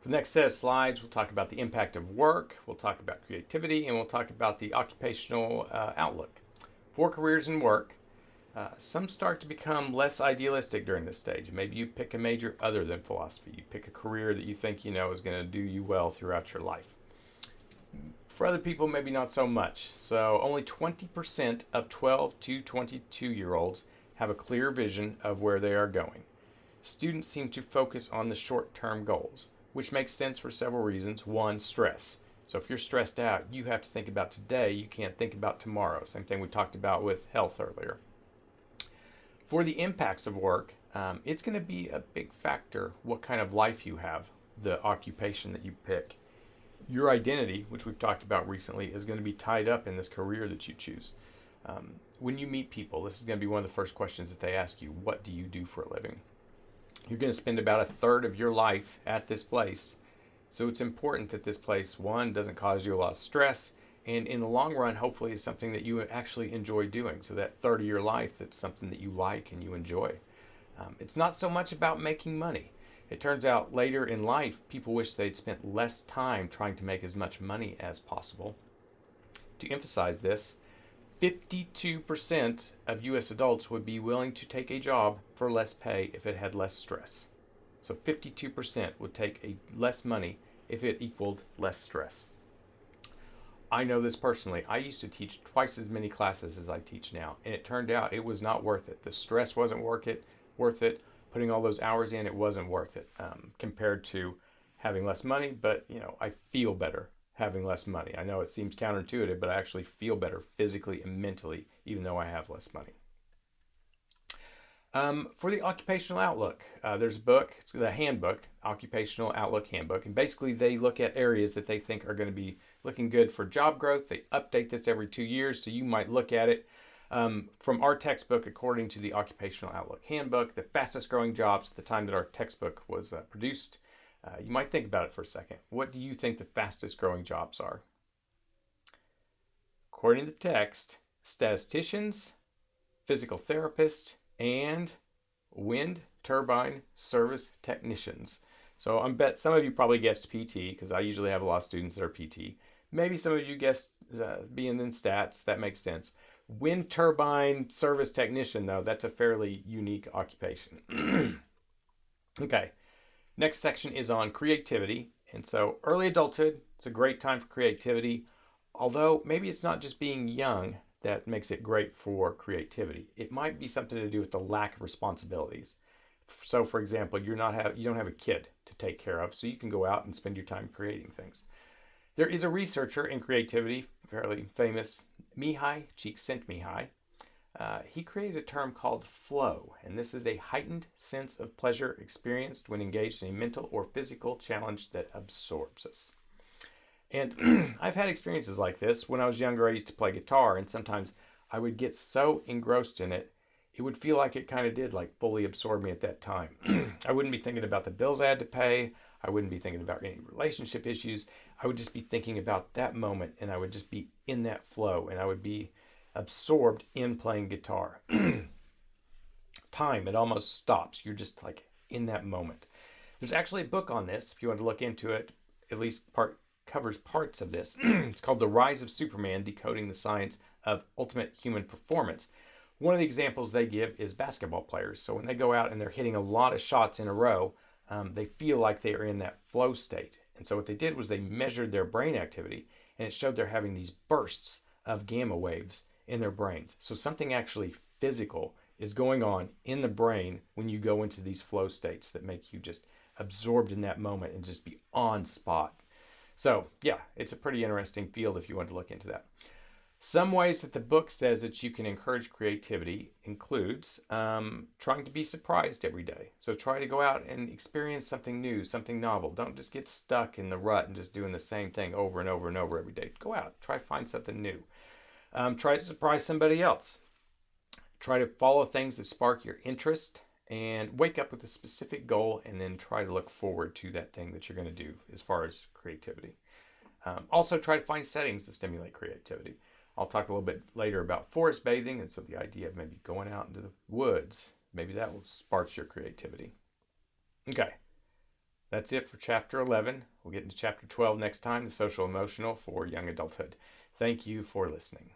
For the next set of slides, we'll talk about the impact of work, we'll talk about creativity, and we'll talk about the occupational outlook. For careers and work, some start to become less idealistic during this stage. Maybe you pick a major other than philosophy. You pick a career that you think you know is going to do you well throughout your life. For other people, maybe not so much. So only 20% of 12 to 22-year-olds have a clear vision of where they are going. Students seem to focus on the short-term goals, which makes sense for several reasons. One, stress. So if you're stressed out, you have to think about today. You can't think about tomorrow. Same thing we talked about with health earlier. For the impacts of work, it's going to be a big factor what kind of life you have, the occupation that you pick. Your identity, which we've talked about recently, is going to be tied up in this career that you choose. When you meet people, this is going to be one of the first questions that they ask you. What do you do for a living? You're going to spend about a third of your life at this place. So it's important that this place, one, doesn't cause you a lot of stress, and in the long run, hopefully, is something that you actually enjoy doing. So that third of your life, that's something that you like and you enjoy. It's not so much about making money. It turns out later in life, people wish they'd spent less time trying to make as much money as possible. To emphasize this, 52% of US adults would be willing to take a job for less pay if it had less stress. So 52% would take less money if it equaled less stress. I know this personally. I used to teach twice as many classes as I teach now, and it turned out it was not worth it. The stress wasn't worth it. Putting all those hours in, it wasn't worth it compared to having less money. But I feel better having less money. I know it seems counterintuitive, but I actually feel better physically and mentally, even though I have less money. For the occupational outlook, there's a book. It's the handbook, Occupational Outlook Handbook, and basically they look at areas that they think are going to be looking good for job growth. They update this every 2 years, so you might look at it. From our textbook, according to the Occupational Outlook Handbook, the fastest growing jobs at the time that our textbook was produced. You might think about it for a second. What do you think the fastest growing jobs are? According to the text, statisticians, physical therapists, and wind turbine service technicians. So I bet some of you probably guessed PT, because I usually have a lot of students that are PT. Maybe some of you guessed being in stats. That makes sense. Wind turbine service technician, though, that's a fairly unique occupation. Okay, next section is on creativity. And so early adulthood, it's a great time for creativity, although maybe it's not just being young that makes it great for creativity. It might be something to do with the lack of responsibilities. So for example, you don't have a kid to take care of, so you can go out and spend your time creating things. There is a researcher in creativity, fairly famous, Mihai Csikszentmihalyi. He created a term called flow, and this is a heightened sense of pleasure experienced when engaged in a mental or physical challenge that absorbs us. And I've had experiences like this. When I was younger, I used to play guitar, and sometimes I would get so engrossed in it, it would feel like it kind of did like fully absorb me at that time. I wouldn't be thinking about the bills I had to pay. I wouldn't be thinking about any relationship issues. I would just be thinking about that moment, and I would just be in that flow, and I would be absorbed in playing guitar. Time, it almost stops. You're just like in that moment. There's actually a book on this, if you want to look into it, at least covers parts of this. It's called The Rise of Superman, Decoding the Science of Ultimate Human Performance. One of the examples they give is basketball players. So when they go out and they're hitting a lot of shots in a row, they feel like they are in that flow state. And so what they did was they measured their brain activity, and it showed they're having these bursts of gamma waves in their brains. So something actually physical is going on in the brain when you go into these flow states that make you just absorbed in that moment and just be on spot. So yeah, it's a pretty interesting field if you want to look into that. Some ways that the book says that you can encourage creativity includes trying to be surprised every day. So try to go out and experience something new, something novel. Don't just get stuck in the rut and just doing the same thing over and over and over every day. Go out, try to find something new. Try to surprise somebody else. Try to follow things that spark your interest, and wake up with a specific goal, and then try to look forward to that thing that you're going to do as far as creativity. Also try to find settings to stimulate creativity. I'll talk a little bit later about forest bathing, and so the idea of maybe going out into the woods, maybe that will spark your creativity. Okay, That's it for Chapter 11. We'll get into Chapter 12 next time, the social emotional for young adulthood. Thank you for listening.